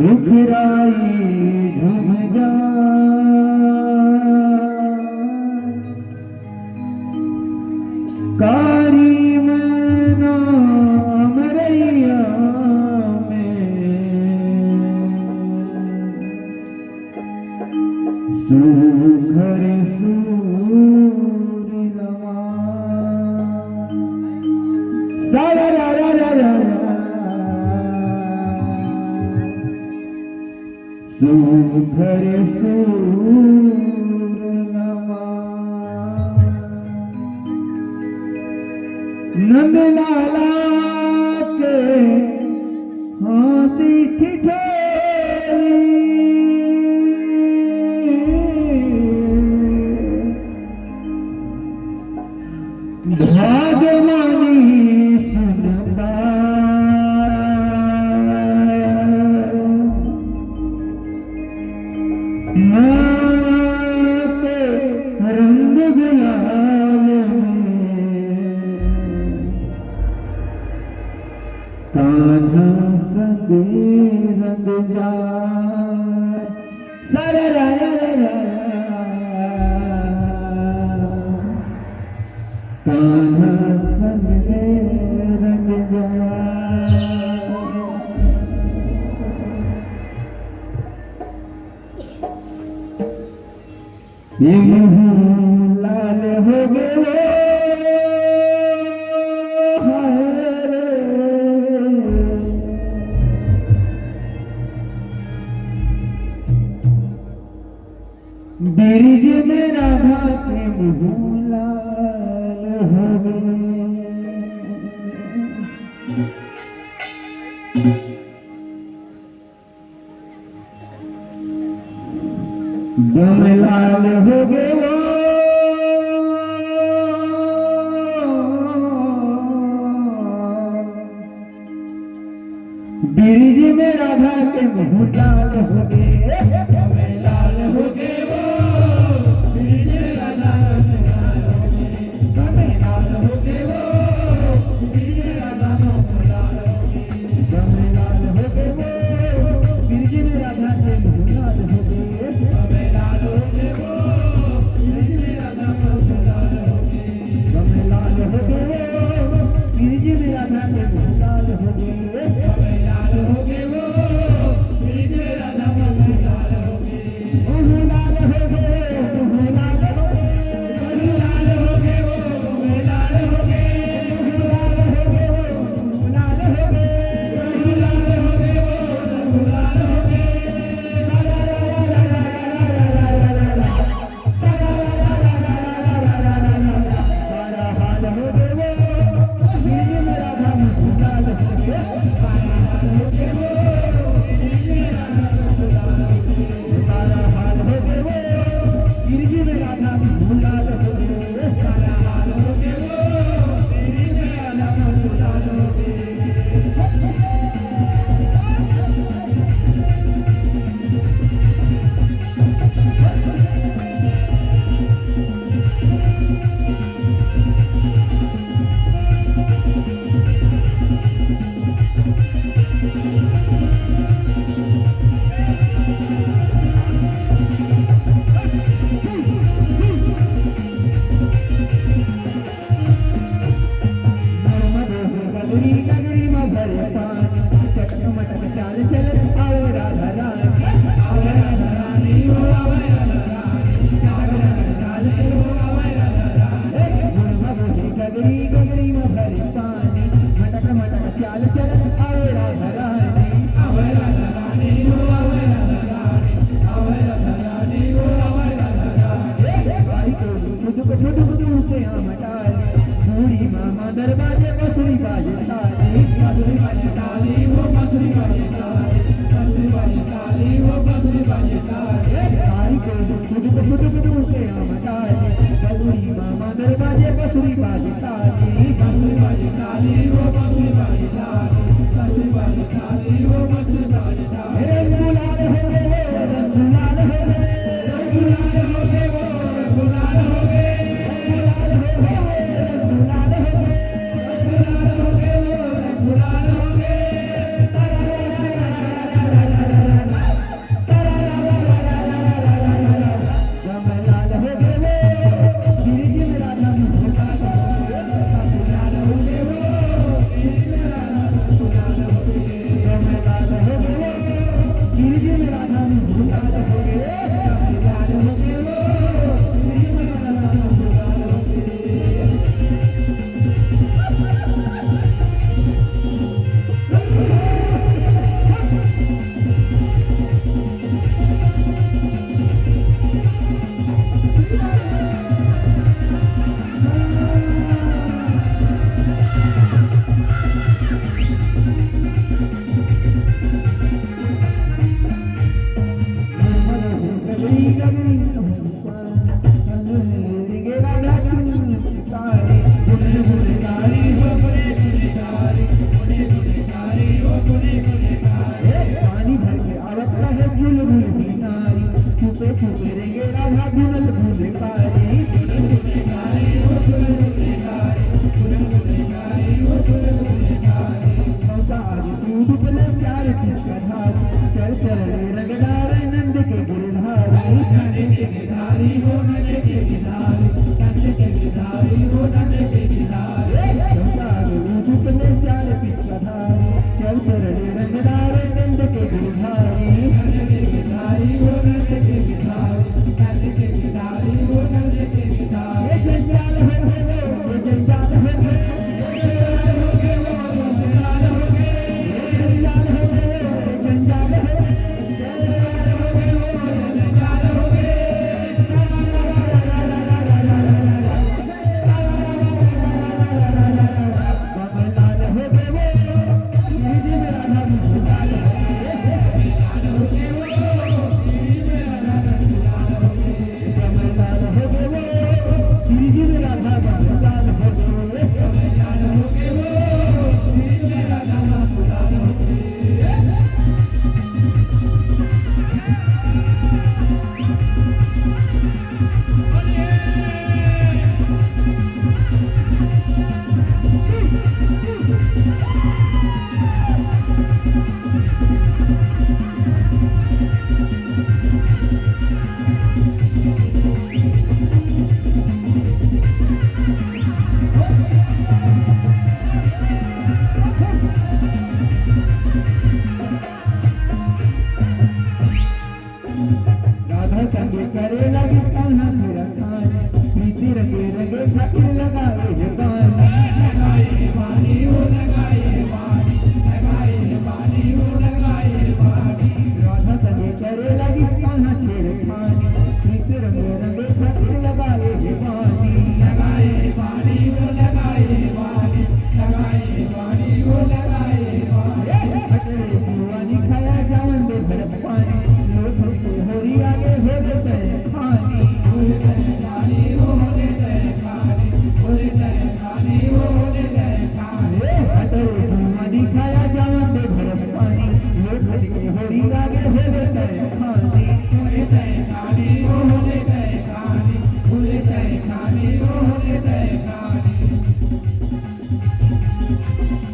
रुखराई झुम जा कारी मना मरैया में सुघर सूरी लमा सारा रा रा रा रा सुघर सूर नमा नंद लाला के हाथी ठिठोली भागमानी सुनता के रंग गुलाल कान्हा संगे रंग जाए सारा रा रा रा रा कान्हा संगे ये मुँह लाल हो गए वो हाय रे। बिरज में राधा के मुँह लाल हो गए। दम लाल हो गए वो बिरज में राधा के मुँह लाल हो गए। दम लाल हो गए वो बिरज में राधा के मुँह लाल हो गए। दम लाल हो गए वो बिरज में राधा के मुँह लाल हो गए। दम लाल हो गए वो बिरज में राधा के मुँह लाल हो गए। दरवाजे बसुरी बाजे ताली, बसुरी बाजे ताली, वो बसुरी बाजे ताली, बसुरी बाजे ताली, वो बसुरी बाजे ताली। ताली को खुद के आम ताली, बसुरी मामा दरवाजे बसुरी बाजे ताली, बसुरी बाजे ताली, वो बसुरी बाजे ताली, बसुरी बाजे ताली, वो बसुरी बाजे ताली। रंग गुलाल हो गए, रंग गुलाल हो गए, रंग गुलाल हो गए, वो रंग गुलाल हो गए, रंग गुलाल हो गए, रंग गुलाल हो गए।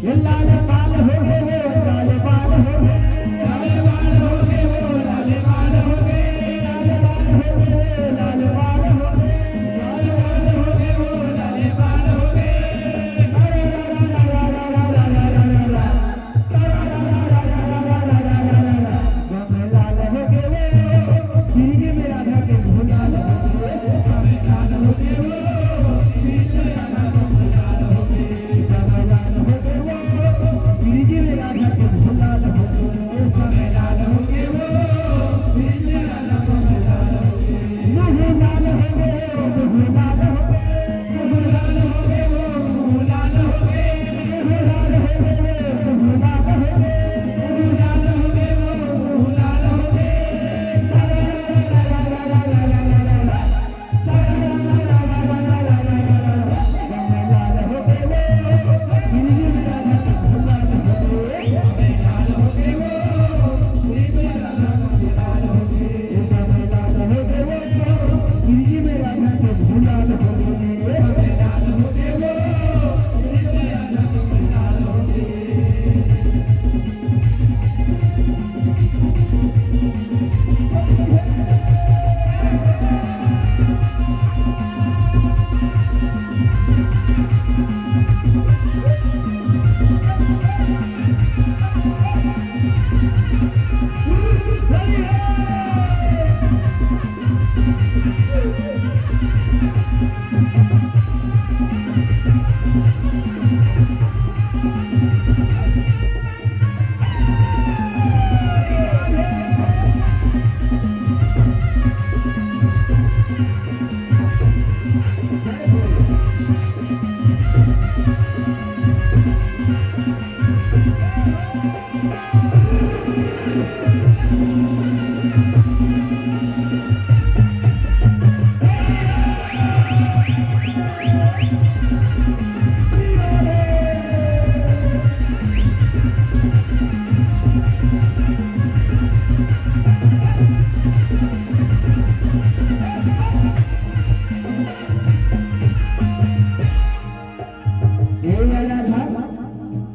ये लाल बाल हो गए वो लाल बाल हो गए, लाल बाल हो गए वो लाल बाल हो गए, लाल बाल हो गए वो लाल बाल हो गए, लाल बाल हो गए वो लाल बाल हो गए। अरे रा रा रा रा रा रा रा रा रा रा रा गम लाल हो गए वो फिर के मेरा था के भूलाल हो गए, गम लाल हो गए वो फिर के मेरा था के भूलाल हो गए, गम लाल हो गए वो फिर के मेरा था के भूलाल हो गए, गम लाल हो गए वो फिर के मेरा था के भूलाल हो गए, मुँह लाल हो गए मुँह लाल हो गए, मुँह लाल हो गए वो मुँह लाल हो गए, मुँह लाल हो गए वो मुँह लाल हो गए, मुँह लाल हो गए वो मुँह लाल हो गए।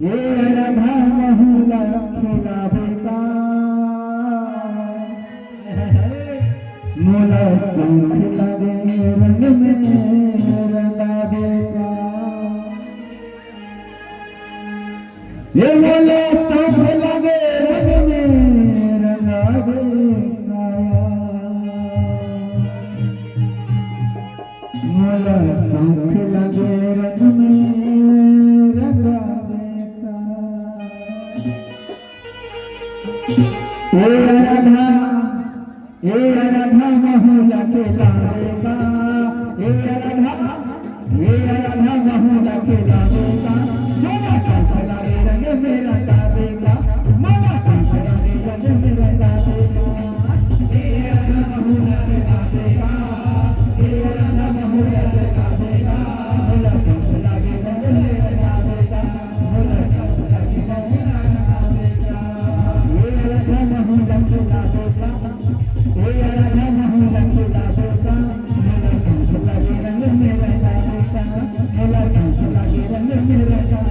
ये राधा महुला खिलावे का मोला शंख लगे रंग में रंगावे का, ये मोला शंख लगे रंग में रंगावे काया, मोला शंख लगे रंग में रंगावे का। ये राधा महुला के लावेगा, ये राधा महुला के लावेगा, मोला शंख लगे रंग में रंगावेगा, मोला शंख लगे रंग में रंगावेगा, ये राधा महुला के लावेगा, ये राधा महुला के लावेगा, मोला शंख लगे रंग में रंगावेगा, मोला शंख लगे रंग में रंगावेगा, ये राधा महुला के लावेगा, ये राधा महुला के लावेगा, मोला शंख लगे रंग में रंगावेगा, मोला शंख लगे रंग में रंगावेगा।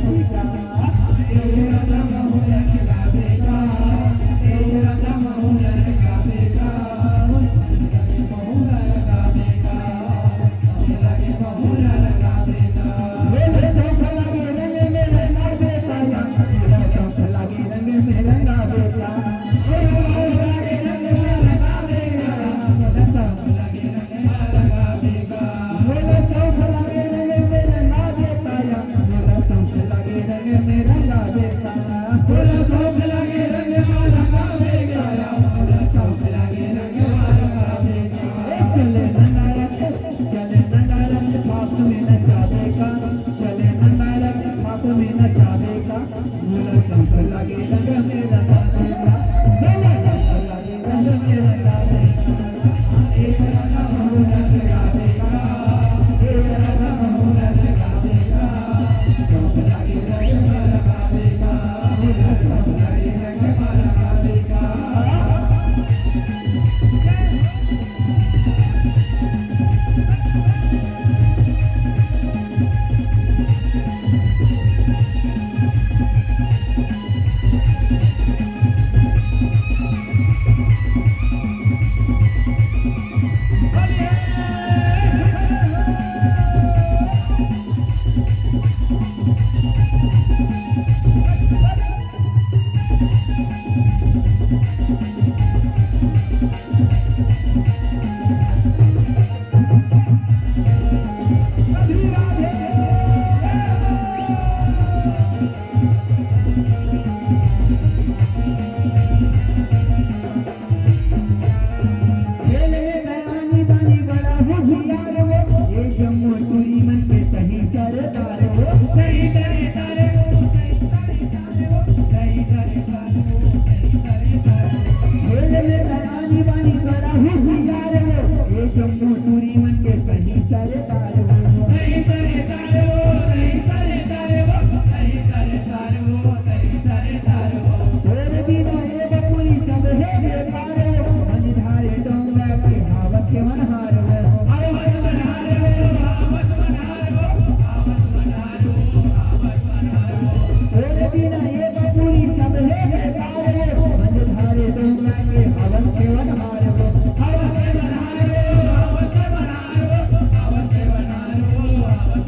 बिना ये बबूरी सब है बेकार वो मंज धारे तो के हवन के वनहार वो हवन के वनहार वो हवन के वनहार वो हवन के वनहार वो हवन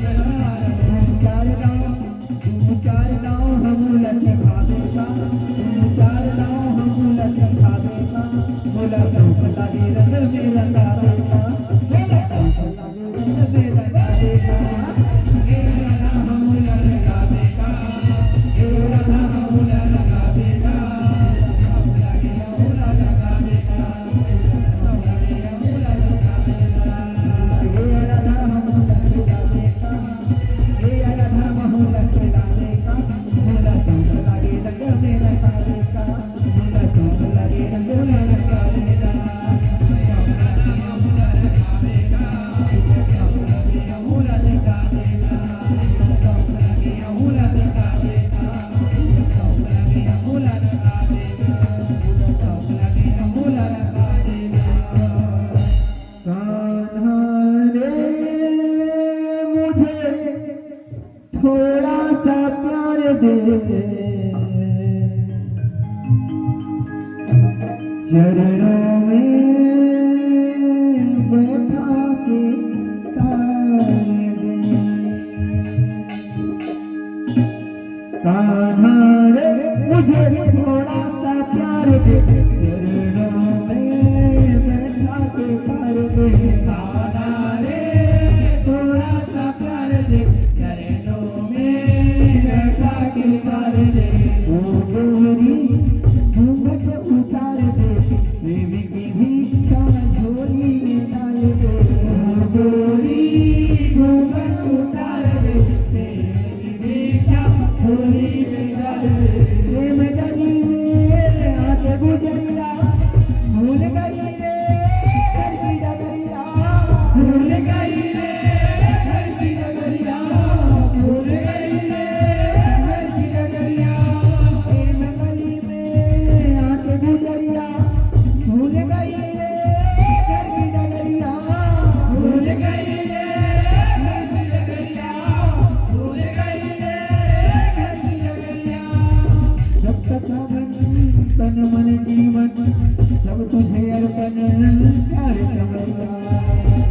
के वनहार वो चार दाव हम लक्ष्य खावे का चार दाव हम लक्ष्य खावे का बोला चौक लगे रंग में रंगावे का बोला चौक लगे रंग में रंगावे का हे राधा हम लगावे का हे राधा हम लगावे का लगे रंगोला लगावे का लगे रंगोला लगावे का हे राधा हम लगावे का हे राधा हम लगावे का बोला चौक लगे रंग में रंगावे का बोला चौक लगे रंग में रंगावे का थोड़ा सा प्यार दे चरणों में बैठा के तारे दे कान्हा रे मुझे थोड़ा सा प्यार दे चरणों में बैठा के तारे दे कान्हा रे थोड़ा सा प्यार दे चरणों में बैठा के तारे दे ओ गोरी घूंघट उतार दे प्रेम की भिक्षा झोली में डाल दे ओ गोरी घूंघट उतार दे प्रेम की भिक्षा झोली में डाल दे प्रेम गली में आके गुजरिया भूल गई रे घर की डगरिया भूल गई रे घर की डगरिया भूल गई रे घर की डगरिया प्रेम गली में आके गुजरिया भूल गई रे घर की डगरिया भूल गई रे घर की डगरिया भूल गई रे घर की डगरिया जब तक अगन तन मन जीवन सब तुझे अर्पण प्यार समैया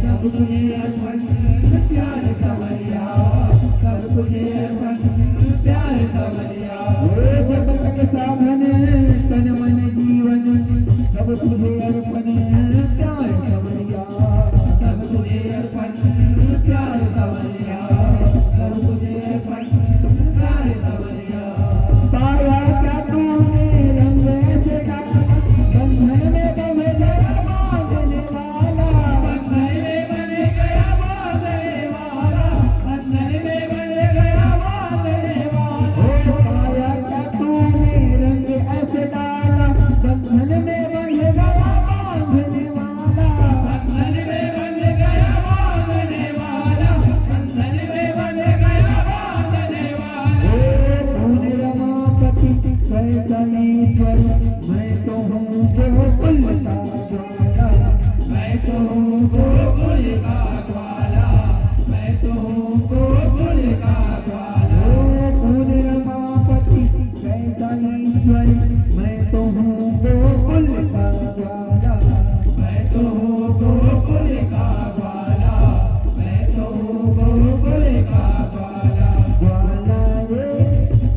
सब तुझे अर्पण प्यार समैया सब तुझे अर्पण प्यार समैया जब तक साधन तन मन जीवन सब तुझे अर्पण प्यार समैया सब तुझे अर्पण प्यार समैया सब तुझे अर्पण प्यार समैया पाया क्या तूने रंग ऐसे डाला बंधन में बंध गया बांधने वाला बंधन में बन गया बांधने वाला बंधन में बन गया बांधने वाला पाया क्या तूने रंग ऐसे डाला बंधन में बन गया बांधने वाला बंधन में बन गया बांधने वाला बंधन में बन गया बांधने वाला कौन रमापति कैसा ईश्वर मैं तो हूँ गोकुल का ग्वाला मैं तो हूँ गोकुल का ग्वाला मैं तो हूँ गोकुल का ग्वाला कौन रमापति कैसा ईश्वर मैं तो हूँ गोकुल का ग्वाला मैं तो हूँ गोकुल का ग्वाला मैं तो हूँ गोकुल का ग्वाला ग्वाला रे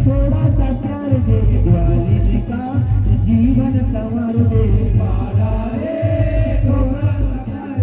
थोड़ा सा प्यार दे ग्वालिन का जीवन संवर दे ग्वाला रे थोड़ा सा प्यार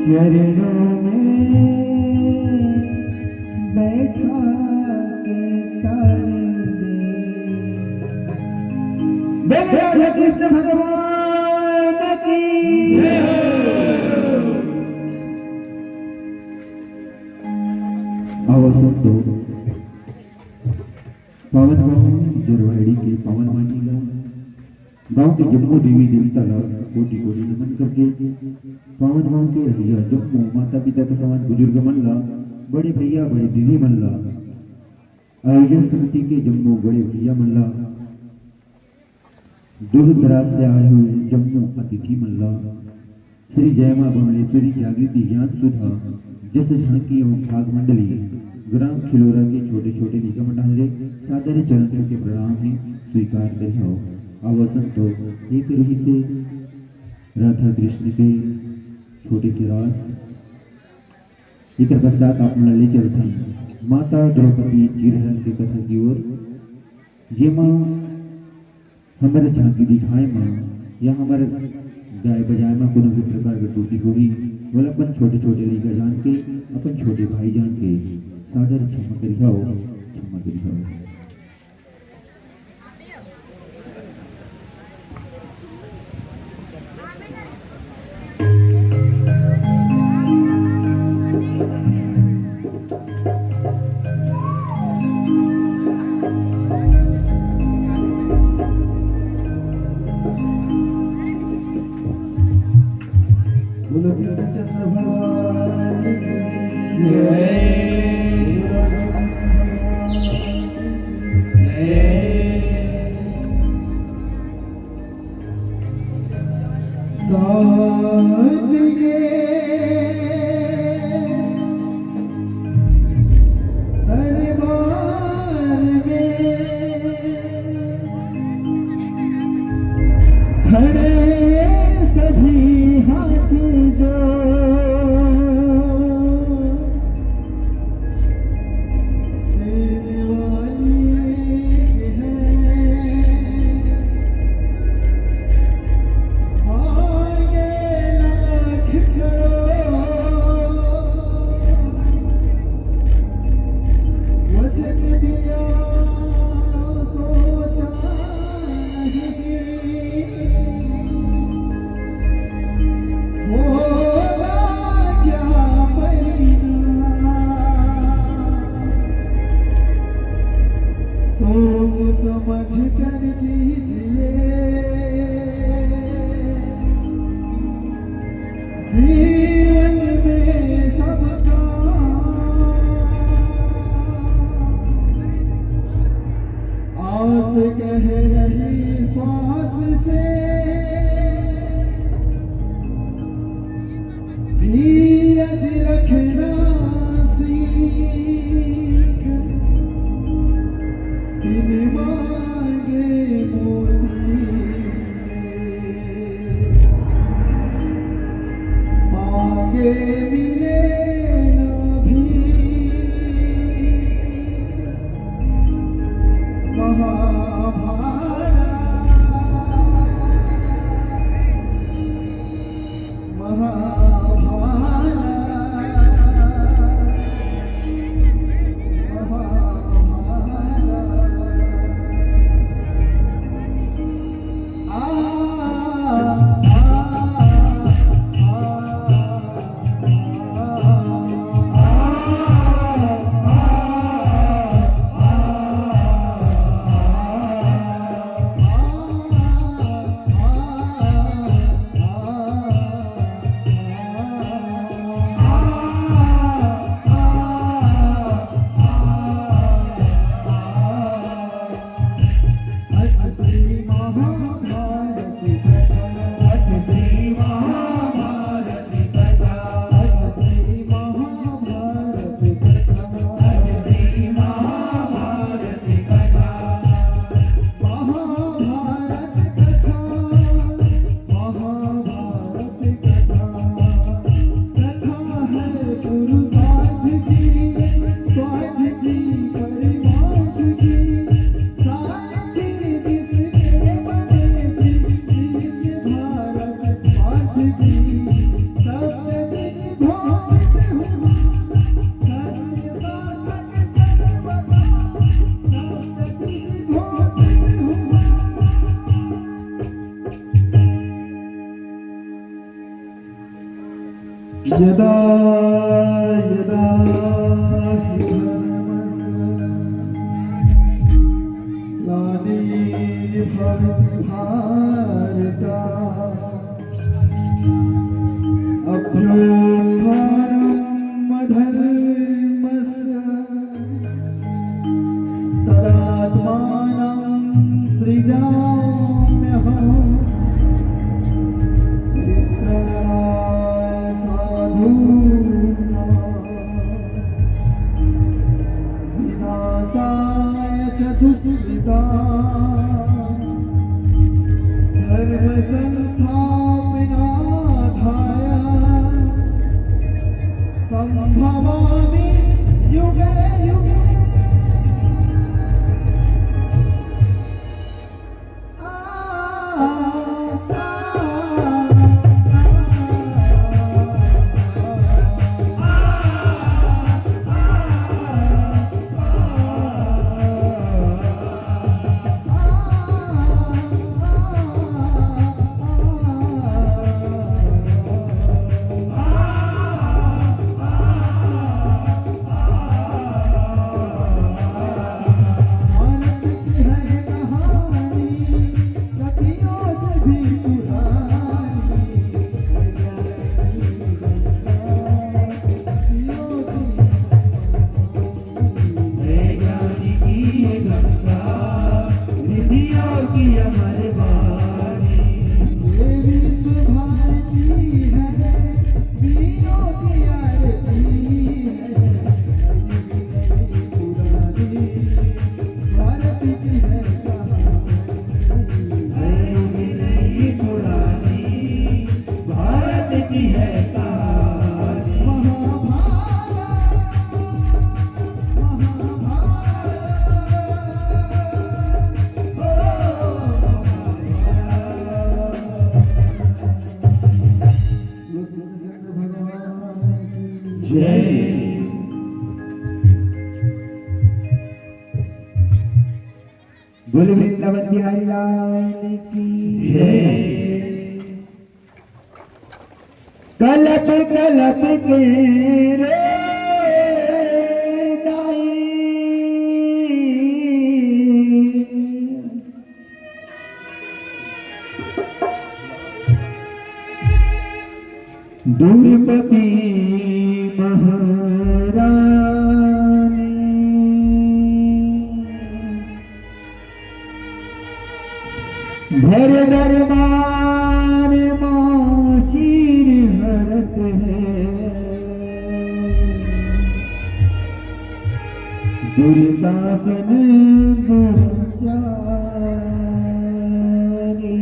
चरणों में बैठा के तारे दे राधा कृष्ण भगवान की आओ सुन दो पावन गाँव जरवाड़ी के पावन मानीला गांव के जम्मू देवी देवता का कोटि कोटि नमन करके पावन गांव के रहिया जम्मू माता पिता के समान बुजुर्ग मन ला बड़े भैया बड़े दीदी मन ला आयोजन समिति के जम्मू बड़े भैया मन ला दूर दराज से आए हुए जम्मू अतिथि मन ला श्री जयमा बमलेश्वरी जागृति ज्ञान सुधा जस झांकी एवं भाग मंडली ग्राम खिलोरा के छोटे छोटे निगम मंडले सादर चरण छू के प्रणाम है स्वीकार करियो आवासन तो एक रूही से राधा कृष्ण के छोटे से रास एक पश्चात आप ले चलते हैं माता द्रौपदी चीरहरण के कथा की ओर ये माँ हमारे झांकी दिखाए माँ या हमारे गाय बजाय माँ कोनो भी प्रकार की टूटी हुई बोला अपन छोटे छोटे लेकर जान के अपन छोटे भाई जान के सादर क्षमा करियो क्षमा करियो कृष्णचंद्र भगवान की यदा यदा हि धर्मस्य ग्लानिर्भवति भारत अभ्युत्थानम् अधर्मस्य तदात्मानं सृजाम्यहम् विनाशाय चतुष्कृता धर्म संस्थापनार्थाय संभवामि युगे युगे। बोल वृंदावन बिहारी लाल की जय। कलप कलप के रे दाई दूरपति महारानी भर दरबार माचीर भरत है दुर्शासन दुराचारी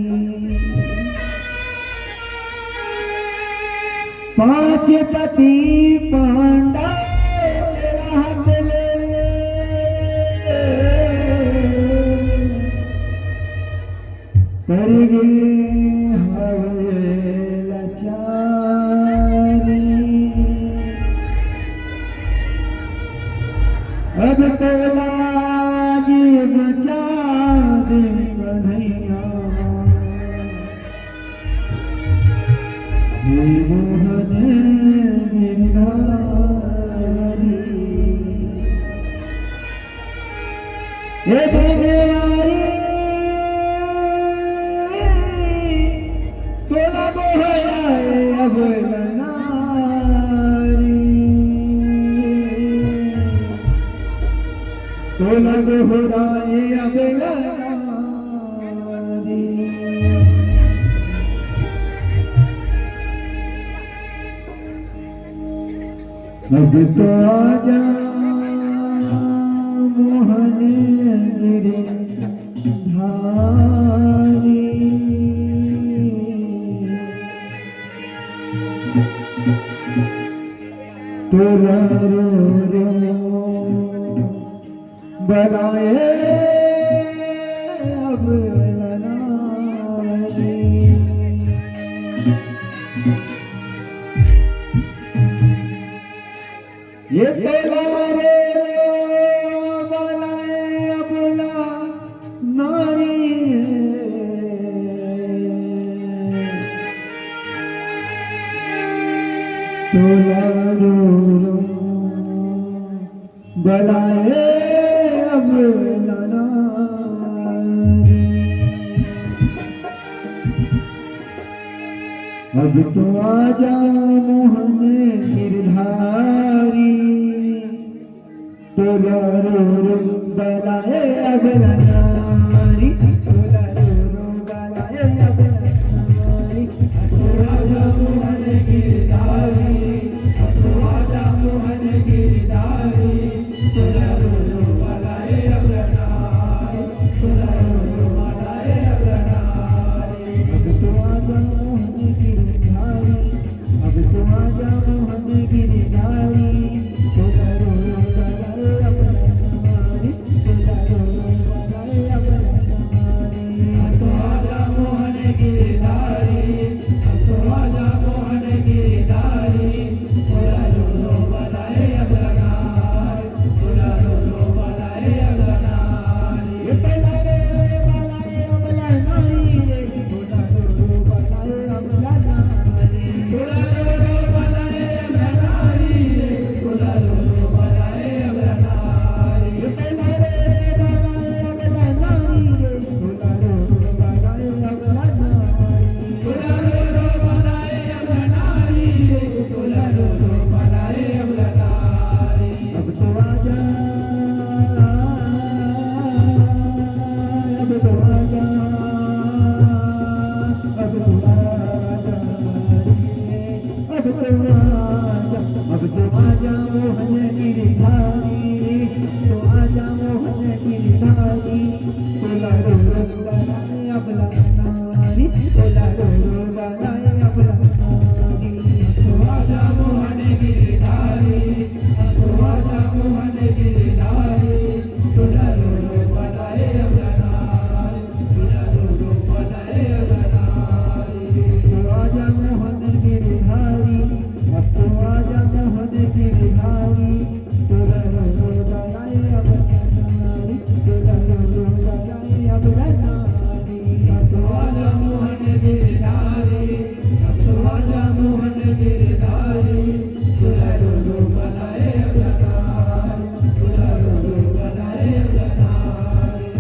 पांच पति पांडा राहत ले करगे हवे लाचारी अब तो लाज बचा दे कन्हैया हे मोहन गिरधारी हे भगवारी तोला को है अब नारी तोला को हो राय अब नारी अब तो आजा मोहन गिरधारी तोला रो रो बनाए अब लनारी ये तोला रे बनाए अब लनारी बलाए अब लाना अब तो आजा मोहन गिरधारी तोला रो रो बलाए अब लानारी तोला रो रो बलाए अब लानारी तो आजा मोहन गिरधारी तो आजा मोहन गिरधारी तोला रो रो बलाए अब लानारी तोला रो रो बलाए अब लानारी अब तो आजा मोहन गिरधारी अब तो आजा मोहन गिरधारी तोला रो रो बलाए अब लानारी तोला रो रो बलाए अब लानारी अब तो आजा मोहन गिरधारी अब तो आजा मोहन गिरधारी तोला रो रो बलाए अब लानारी तोला रो रो बलाए अब लानारी तोला रो रो बलाए अब लानारी रे तोला रो रो बलाए अब लानारी तोला रो रो बलाए अब लानारी रे तोला रो रो बलाए अब लानारी तोला रो रो बलाए अब लानारी रे तोला रो रो बलाए अब लानारी तोला रो रो बलाए अब लानारी रे तोला रो रो बलाए अब लानारी अब तो आजा अब तो आजा अब तो आजा अब तो आजा मोहन गिरधारी तो आजा मोहन गिरधारी तोला रो रो बलाए अब लानारी तोला रो रो बलाए अब लानारी तो आजा मोहन गिरधारी तो आजा मोहन गिरधारी तोला रो रो बलाए अब लानारी तोला रो रो बलाए अब लानारी तो आजा मोहन गिरधारी अब तो आजा मोहन गिरधारी तोला रो रो बलाए अब लानारी तोला रो रो बलाए अब लानारी अब तो आजा मोहन गिरधारी अब तो आजा मोहन गिरधारी तोला रो रो बलाए अब लानारी तोला रो रो बलाए अब लानारी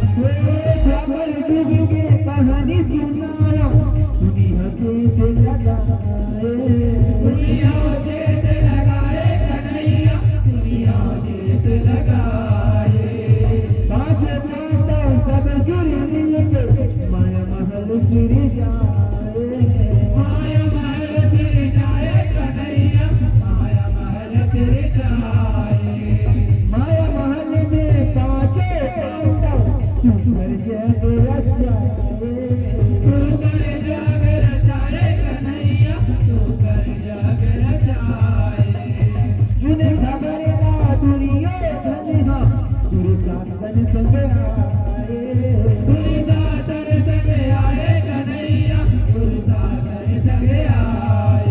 द्वापर युग की कहानी सुनाओ दुनिया के दिल लगाए दुनिया जेत लगाए कन्हैया दुनिया जेत लगाए पांच प्रांत सब जुड़ मिल के माया महल फिर जाए माया महल फिर जाए कन्हैया माया महल फिर जाए माया महल में पांचों पांडव घर जग रचाए तू कर जग रचाए कन्हैया तू कर जग रचाए जुने खबर ला दुर्योधन हा दुर्शासन संग आए दुर्शासन संग आए कन्हैया दुर्शासन संग आए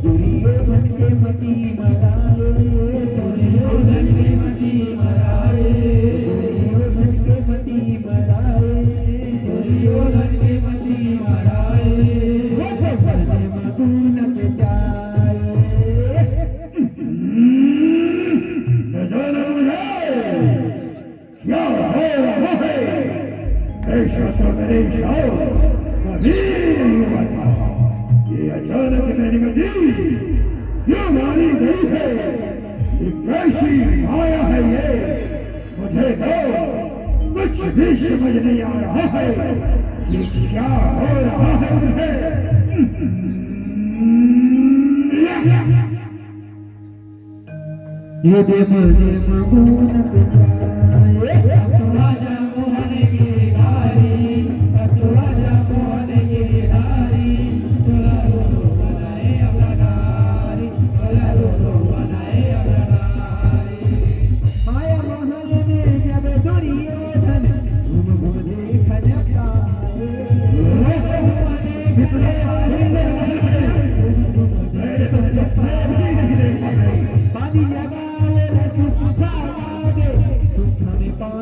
दुर्योधन के मति मराए दुर्योधन के मति मराए दुर्योधन के मति मराए दुर्योधन के मति मराए वो भरने मधु न जाए न जाने मुझे क्या हो रहा है ऐसा तो मेरे शाह कभी नहीं हुआ था ये अचानक मेरी गति क्यों मारी गई है ये कैसी माया है ये मुझे तो कुछ भी समझ नहीं आ रहा है ये क्या हो रहा है मुझे ये दे मुझे मगून जाए अब तो आजा मोहन गिरधारी अब तो आजा मोहन गिरधारी तोला रो रो बनाए अब लानारी तोला रो रो बनाए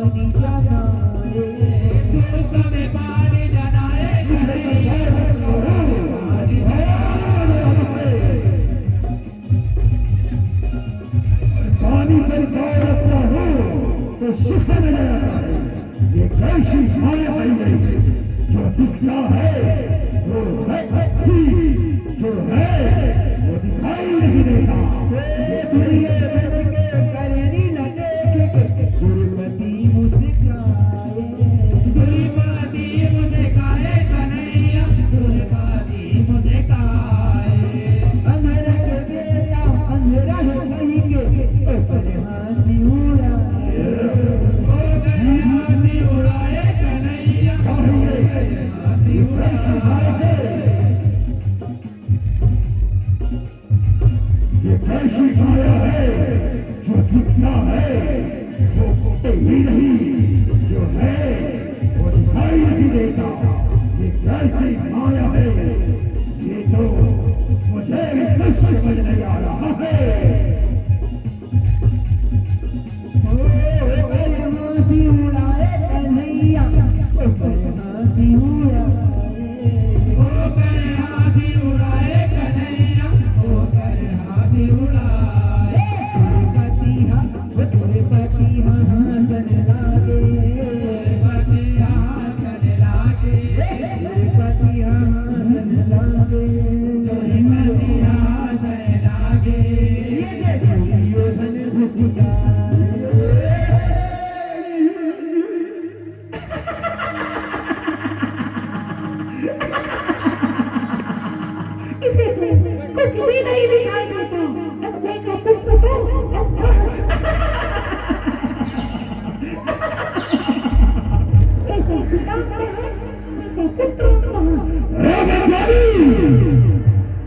पानी जनाए, धूप में पानी जनाए, पानी पर गौर रखता हूँ तो सुख नजर आता है। ये कैसी माया बन गई जो दिखता है वो है भक्ति, जो है वो दिखाई नहीं देता। दुनिया बन के करनी न देखे गुरुपति मुस्काए, गुरुपति मुस्काए कन्हैया, गुरुपति मुस्काए। अंधेरा के बेटा अंधेरा है नहीं के ऊपर हाथी उड़ाए, हाथी उड़ाए कन्हैया, हाथी उड़ाए। ये कैसी माया है जो दिखता है वो ही नहीं, जो है वो दिखाई नहीं देता। ये कैसी माया है ये तो मुझे भी कुछ समझ नहीं आ रहा है। हाथी उड़ाए कन्हैया, हाथी उड़ाए, हाथी उड़ाए कन्हैया, हाथी उड़ाए। गुरुपति हंसन लागे, गुरुपति हंसन लागे, गुरुपति हंसन लागे, गुरुपति हंसन लागे। ये दुर्योधन घुस इसे कुछ भी नहीं दिखाई देता। अपने का पुत्र तो कैसे पिता का है, कैसे पुत्र का है।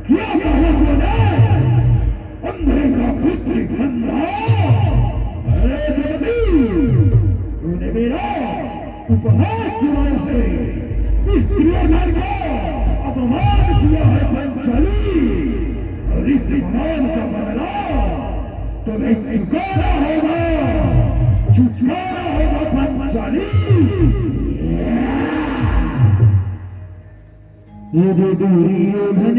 क्या कहा तूने? अंधे का पुत्र गंधा। अरे जगती, तूने मेरा उपहार चुराया है, इस दुर्योधन को अपमान किया है पंचाली, और इस अपमान का बदला तुम्हें चुकाना होगा, चुकाना होगा पंचाली। ये दुर्योधन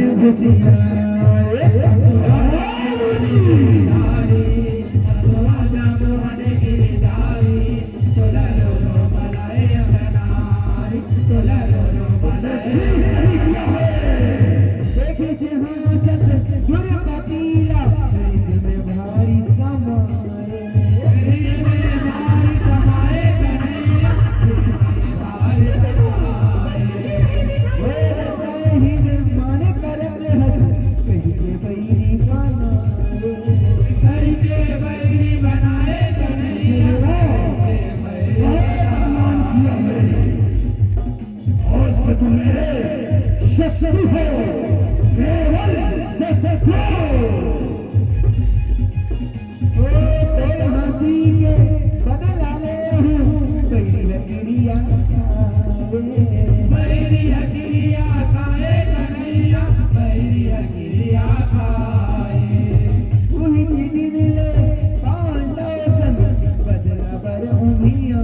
भारी समाए, माने करत हस कहीं के बैरी बनाए, और तुम मेरे शत्रु हो, केवल शत्रु। हाथी के बदला ले हूँ बैरिया क्रिया खाए कन्हैया, बैरिया क्रिया खाए। वही दिन ले पांडव संग बदला बर उमिया,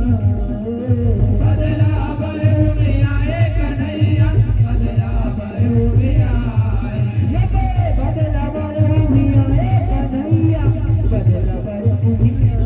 बदला बर उमिया कन्हैया, बदला बर उमिया। लगे बदला बर उमिया कन्हैया, बदला बर उमिया।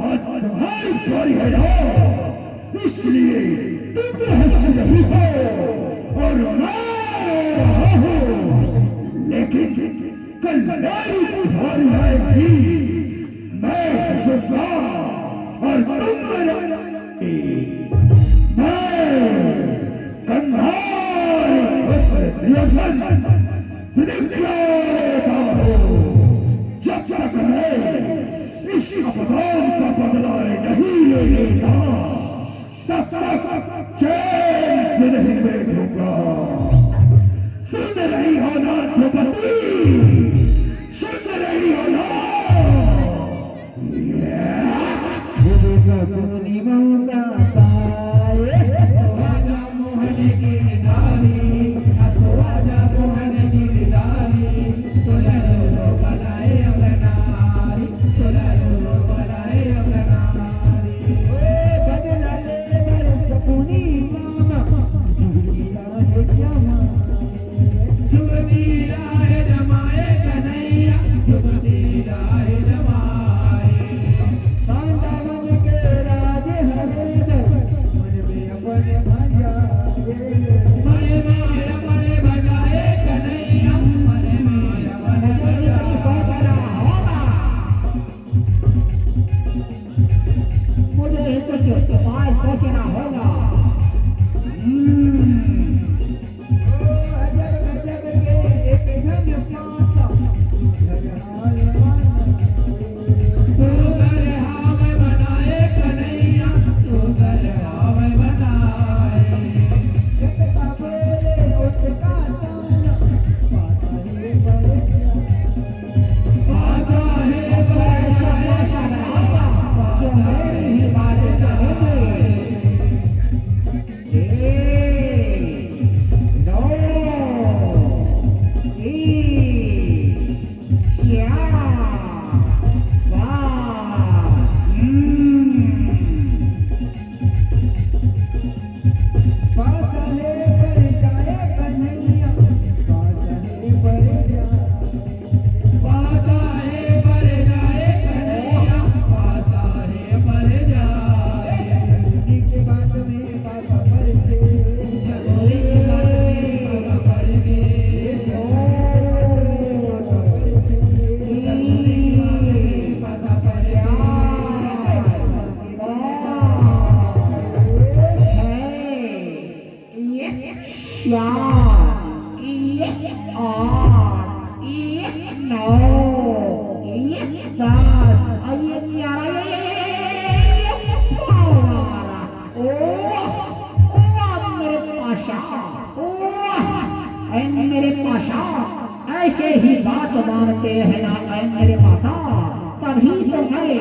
आज तुम्हारी बारी है ना, इसलिए तुम हंस रही हो और मैं रो रहा हूँ, लेकिन कल मेरी बारी आएगी, मैं हंसूंगा और तुम रोएंगे। मैं कंधार दुर्योधन तक चैन से नहीं बैठूंगा। सुन रही हो ना ध्रुपदी, सुन रही हो ना? पूर्णिमा का पाए आजा मोहन की डाली, आजा मोहन की डाली, तोला लो बनाए अपनारी, तोला लो बनाए अपनारी। बदला ले बरस पूर्णिमा, जुगीला है जमाए, जुगीला है जमाए कन्हैया, जुगीला है जमाए। कांटा मन के राज हरे मन में अपने भजाए, मन में अपने भजाए कन्हैया, मन में अपने भजाए। मुझे कुछ उपाय सोचना होगा। मेरे पाशा ऐसे ही बात मानते हैं ना मेरे पाशा, तभी तो मैं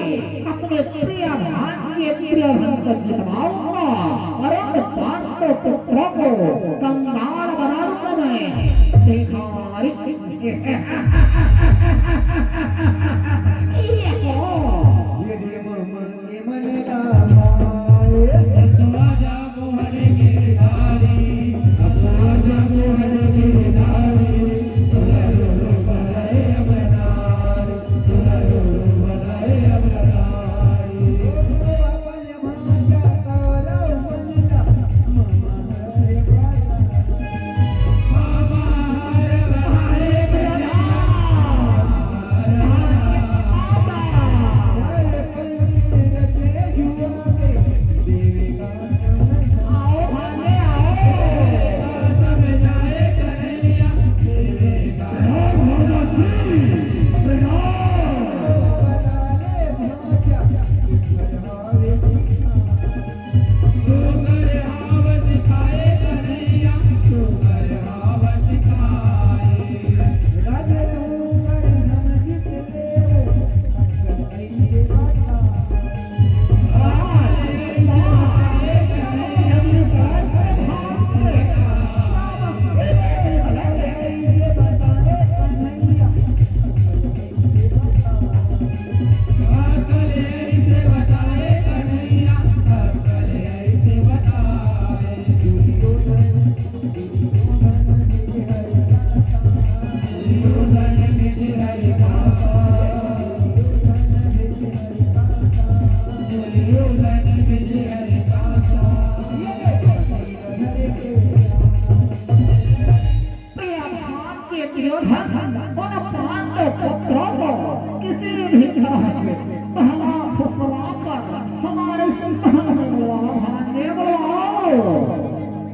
अपने प्रिय भाग्य प्रिय संग जितवाऊंगा और उन पांडव पुत्रों को कंगाल बना दूंगा मैं। देखा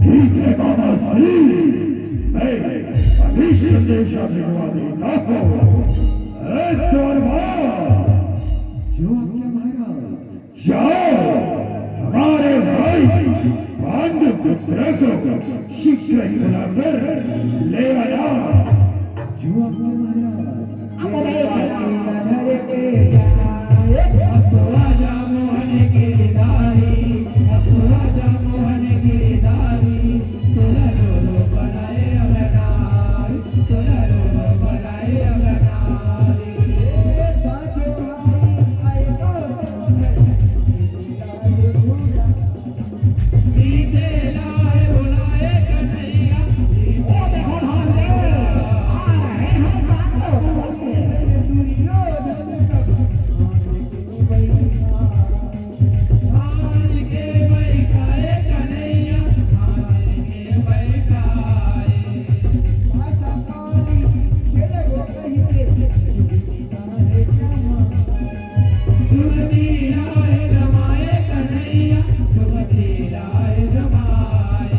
ठीक है बाबा सही, मैं अभी संदेशा भिजवा देता हूँ। जो आपके महाराज, जाओ हमारे भाई पांडु पुत्र को शीघ्र ही बुलाकर ले आया। जो आपके महाराज अब देख धर के जाए, अब तो आजा मोहन गिरधारी, अब तो आजा मोहन गिरधारी, तोरा रो बनाए अवतार, तोरा रो बनाए अवतार। साचो भाई बीते लाए बुलाए कन्हैया, ओ देखो भांजे आ रहे हैं पांडव। आज के बैठाए कन्हैया, आज के बैठाए। सुरती लाए रमाए कन्हैया, सुरती लाए रमाए।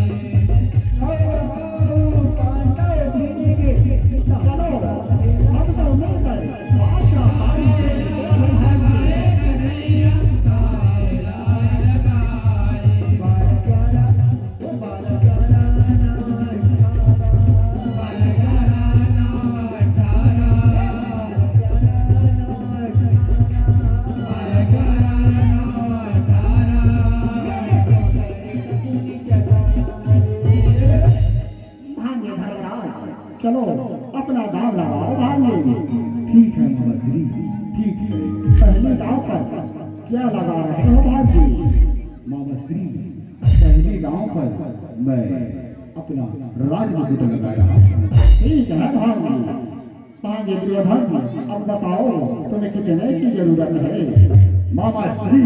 चलो अब तो मिलकर आशा पानी लगाए कन्हैया, तारे लाए लगाए। भांजे धर्मराज चलो अपना दाव लगाओ भांजे। ठीक है मामा श्री, ठीक है। पहले दाव पर क्या लगा रहे हो भांजे? मामा श्री, पहले गांव पर मैं अपना राजमुकुट लगा रहा हूँ। ठीक है भांजे। भांजे दुर्योधन अब बताओ तुम्हें कितने की जरूरत है? मामा श्री,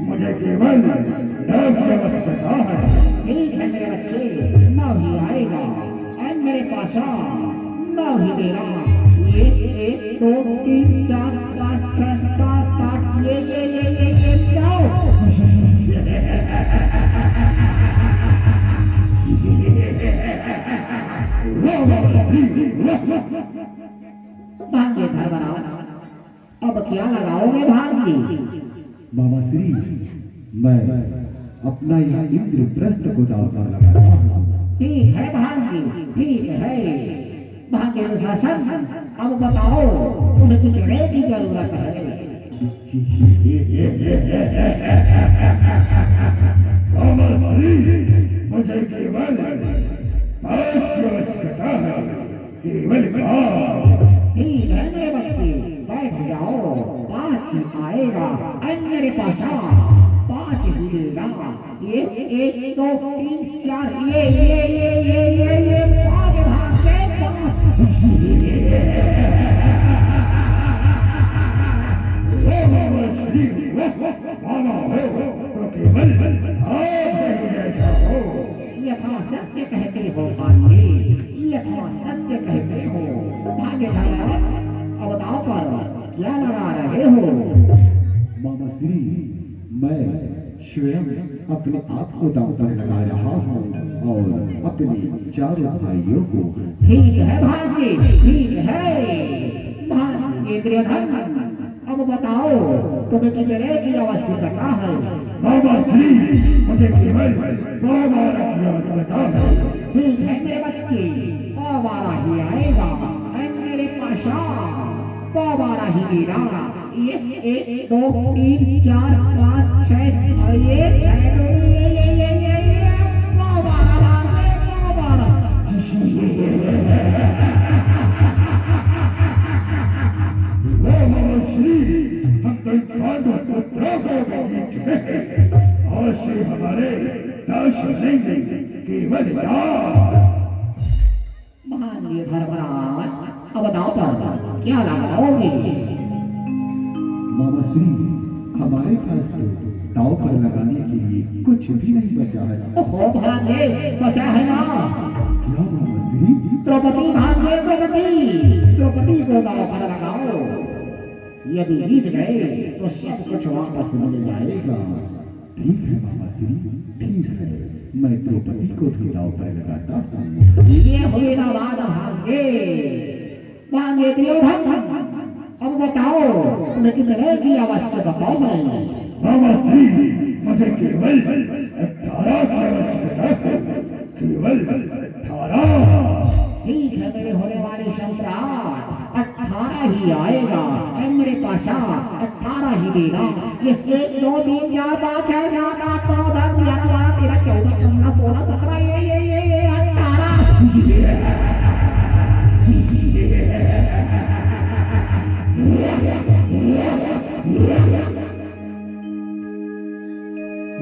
मुझे केवल डर की आवश्यकता है। ठीक है मेरे बच्चे, नौ ही आएगा और मेरे पास नौ ही देगा। ये 1 2 3 4 5 6 7 8 ये जाओ। भांजे धर्मराज अब क्या लगाओगे भांजे? मामा श्री, मैं अपना यह इंद्रप्रस्थ को दाव पर लगा रहा हूँ। ठीक है भांजे, ठीक है। भांजे शासन अब बताओ तुम्हें कितने की जरूरत है? मामा श्री, मुझे केवल 5 की आवश्यकता है, केवल 5। ठीक है मेरे बच्चे, बैठ जाओ। 5 ही आएगा और मेरे पास 5 ही देगा। ये 1 2 3 4 ये 5 भांजे 5। मामा श्री, मामा हो तो केवल आप ही जैसा हो। यथा सत्य कहते हो भांजे, यथा सत्य कहते हो। भांजे धर्मराज अब बताओ पर क्या लगा रहे हो? मामा श्री, मैं स्वयं अपने आप को दांव पर लगा रहा हूँ और अपने 4 भाइयों को। ठीक है भांजे, ठीक है। भांजे दुर्योधन अब बताओ तुम्हें कितने की आवश्यकता है? मामा श्री, मुझे केवल 12 की आवश्यकता है। ठीक है मेरे बच्चे, 12 ही आएगा और मेरे पास 12 ही देगा। ये 1 2 3 4 5 6 और ये 6 ये 12 मामा श्री, हम तो पांडु पुत्रों को भी जीत चुके हैं और श्री हमारे 10 लेंगे, केवल 10। महान धर्मराज अब बताओ पर क्या लगाओगे? मामा श्री, हमारे पास तो दांव पर लगाने के लिए कुछ भी नहीं बचा है। ओहो भांजे बचा है ना? क्या मामा श्री? द्रौपदी भांजे द्रौपदी को दांव पर लगाओ। यदि जीत गए तो सब कुछ वापस मिल जाएगा। ठीक है मामा श्री, ठीक है। मैं द्रौपदी को भी दांव पर लगाता हूँ। ये हुई ना बात भांजे। भांजे दुर्योधन अब बताओ तुम्हें कितने की आवश्यकता है? मामा श्री, मुझे केवल 18 की आवश्यकता है, केवल 18। ठीक है मेरे होने वाले सम्राट, 18 ही आएगा। ऐ मेरे पाशाह 18 ही देगा। ये 1 2 3 4 5 6 7 8 9 10 11 12 13 14 15 16 17 ये 18।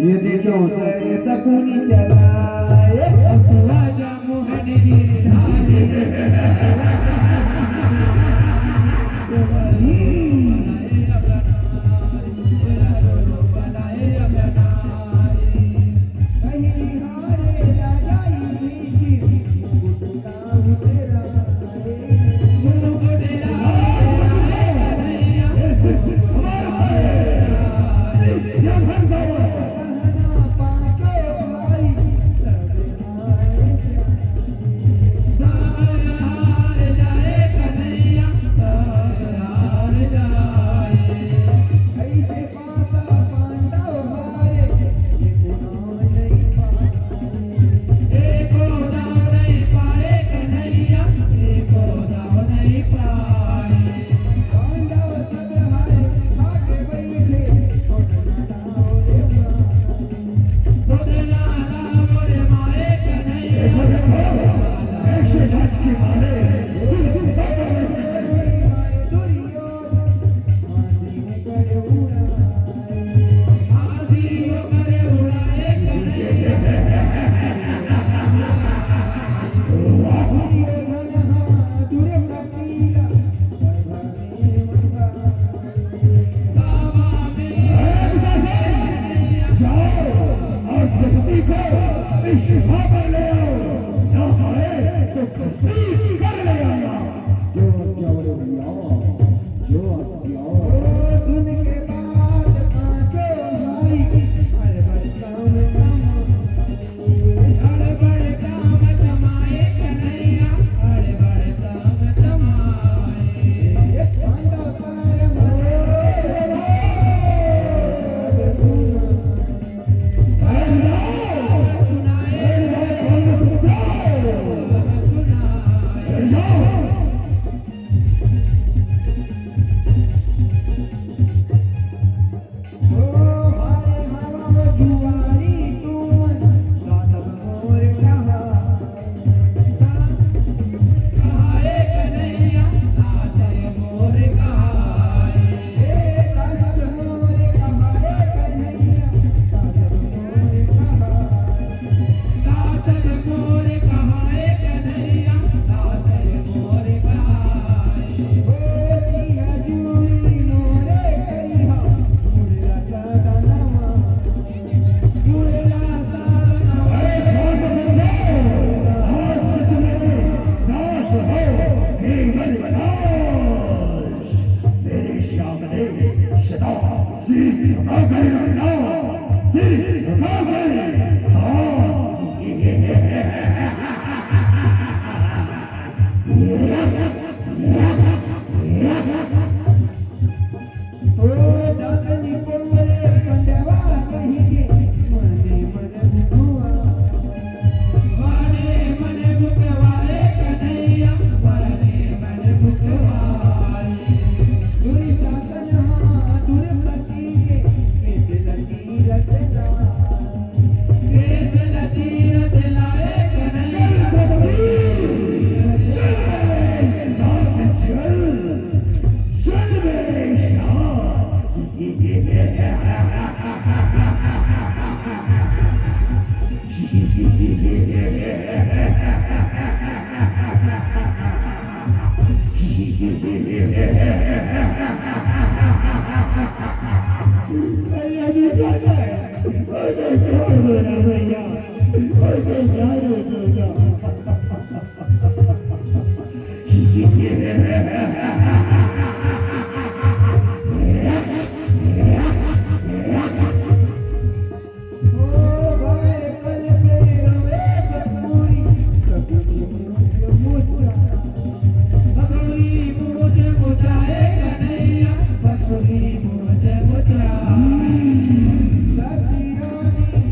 ये देशों से सकुनी चलाए, राजा मोहन गिरधारी।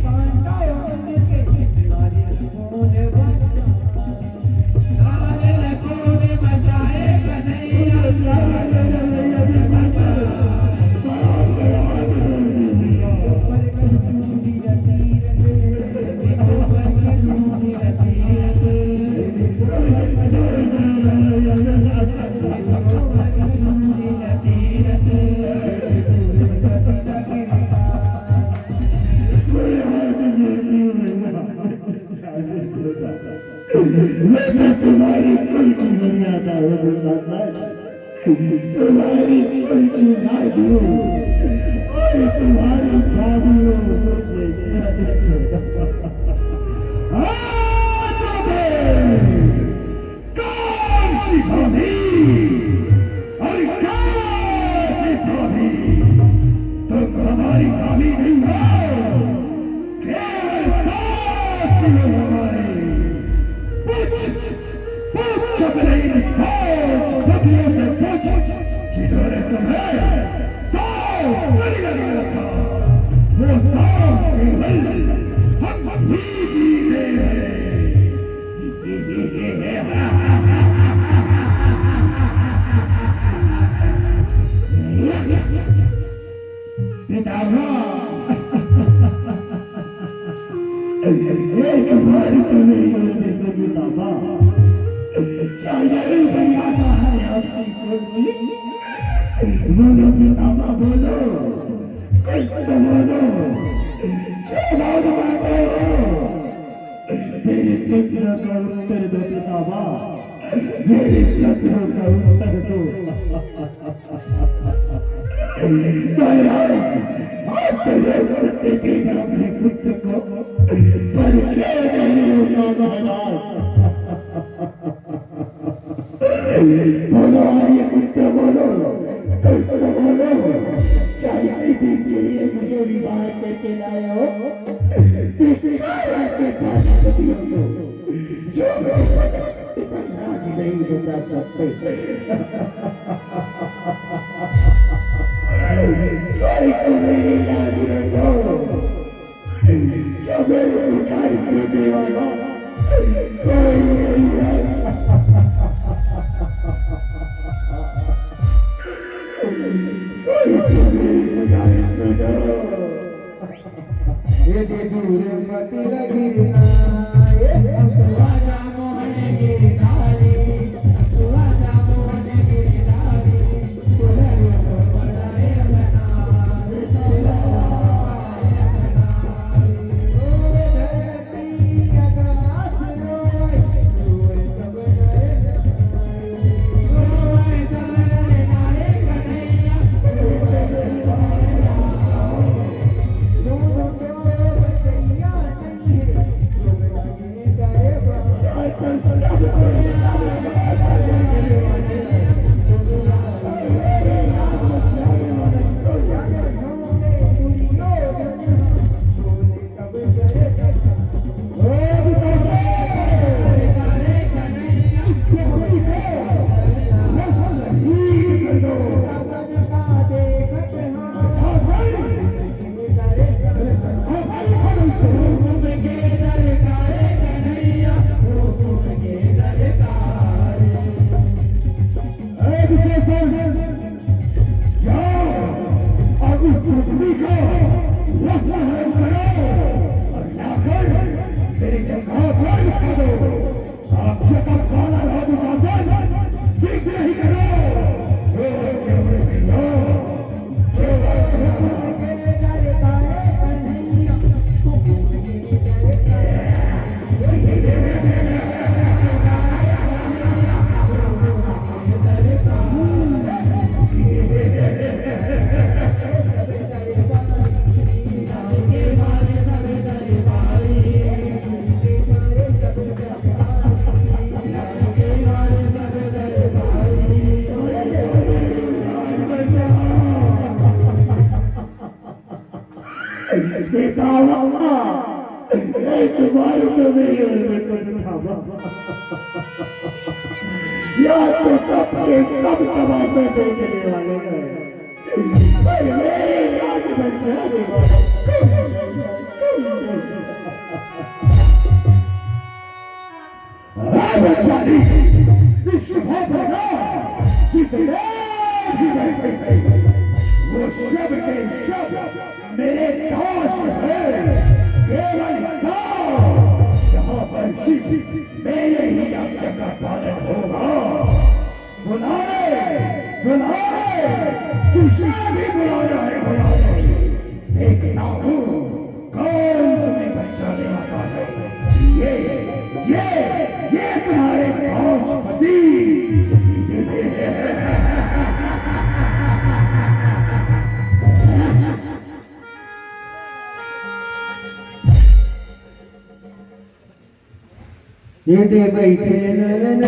Pandau तुम्हारी उल्टी नाजू और तुम्हारी भाभी मुझे कौन सी भाभी और कैसी भाभी? तुम हमारी भाभी नहीं हो, केवल दोस्त हो हमारे। पूछ अपने बकरियों से पूछ जिन्होंने तुम्हें बलि लगाया था, वो केवल हम ही जीते हैं। पितामह, एक बार तो मेरी ओर देखो पितामह, क्या यही मर्यादा है आपकी कोई? बोलो पितामह, बोलो, कुछ तो बोलो, क्या बात मांगते हो? मेरे प्रश्न का उत्तर दो पितामह, मेरे प्रश्नों का उत्तर दो। आपके सत्य के अपने पुत्र को पर नहीं रोका महाराज। बोलो आर्य पुत्र, बोलो, कुछ तो बोलो, क्या इसी दिन के लिए मुझे विवाह करके लाए हो? के पास जो राज नहीं बता सकते। कोई तो मेरी लाज रखो, क्या मेरे भिखारी से देवाना कोई नहीं है। कोई तो मेरी गुजारिश सुनो। ये दूर मत गिरना, ये अखवाजा मोहन गिरधारी, अखवाजा मोहन गिरधारी, तुलरे को बनाए बना, ओ धरती आकाश रोए, रोए सब नए रोए सब नए नारे कन्हैया, रोए तुम्हारे तो मेरी ओर में कौन था? या तो सबके सब तमाशे देखने वाले हैं, पर मेरे राज बचाने वाला वो शब के शब मेरे दास है, केवल दास। यहाँ पर मेरे ही आज्ञा का पालन होगा। बुलाने किसे भी बुलाना है, बुलाने। देखता हूँ कौन तुम्हें बचाने आता है। ये तुम्हारे पांच पति ये दे बैठे नयन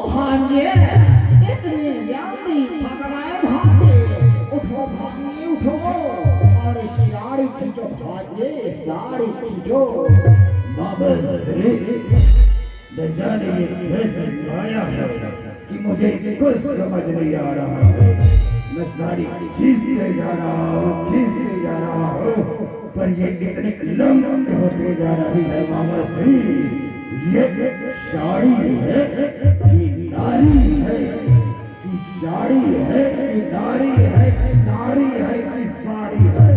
भांजे इतनी जल्दी पकड़ाए भांजे उठो भांजे उठो और साड़ी खींचो भांजे साड़ी खींचो बाबा स्त्री न जाने ये कैसे आया है कि मुझे कुछ समझ नहीं आ रहा है। मैं सारी खींचते जा रहा हूँ पर ये इतनी लंबी होते जा रही है मामा श्री। ये साड़ी है कि नारी है कि साड़ी है कि नारी है कि नारी है कि साड़ी है।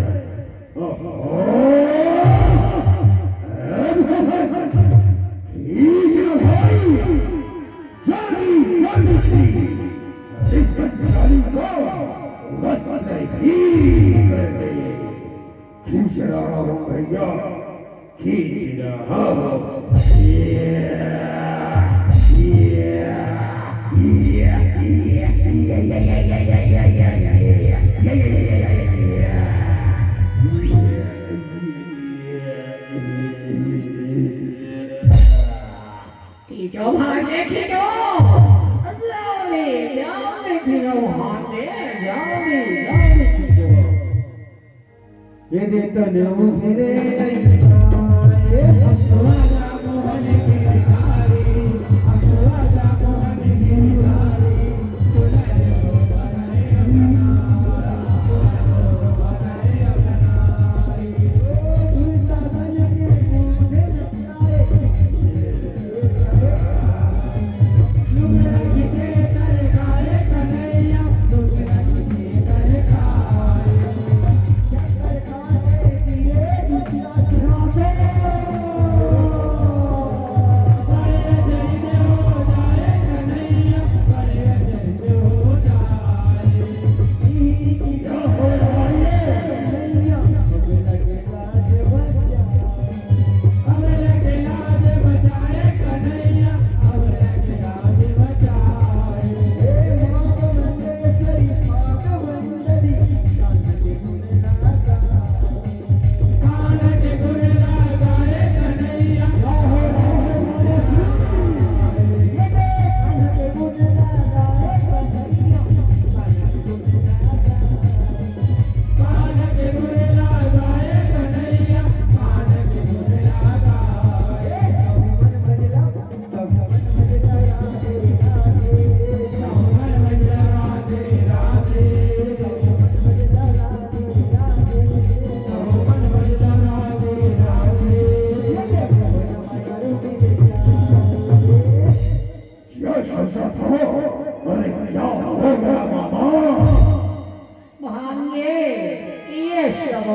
खींच लो भाई जल्दी जल्दी इस बच्चानी को वस्त्र खींच रहा हूँ भैया खींच रहा हूँ। खींचो भांजे खींचो जल्दी जल्दी खींचो भांजे जल्दी जल्दी खींचो। ये देता न मुझे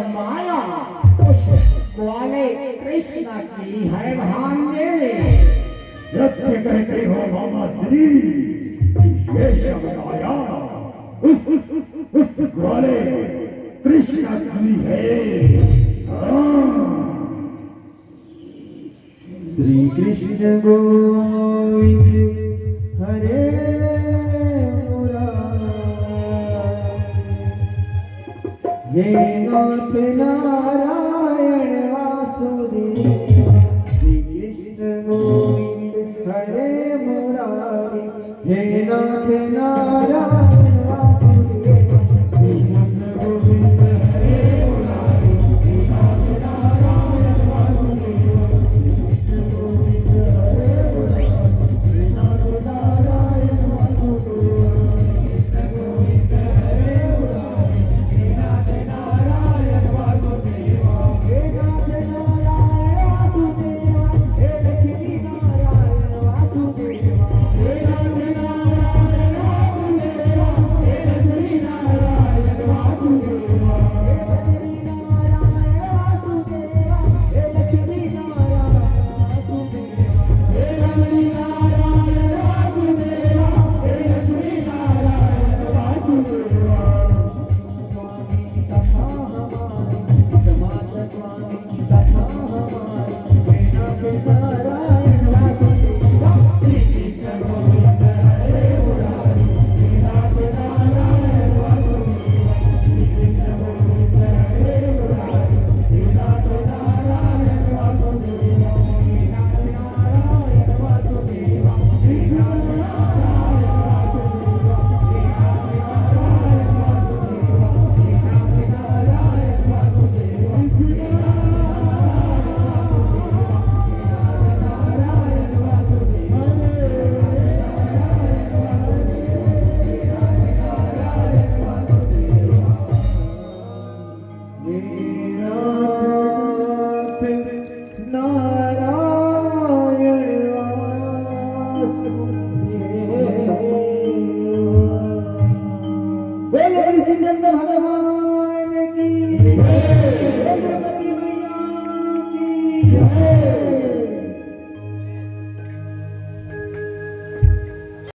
माया उस ग्वाले कृष्ण की है भांजे। सत्य कहते हो मामा श्री, ये शब्द आया उस घोड़े कृष्ण की है। हाँ। श्री कृष्ण गोविंद हरे मुरारी, हे नाथ नारायण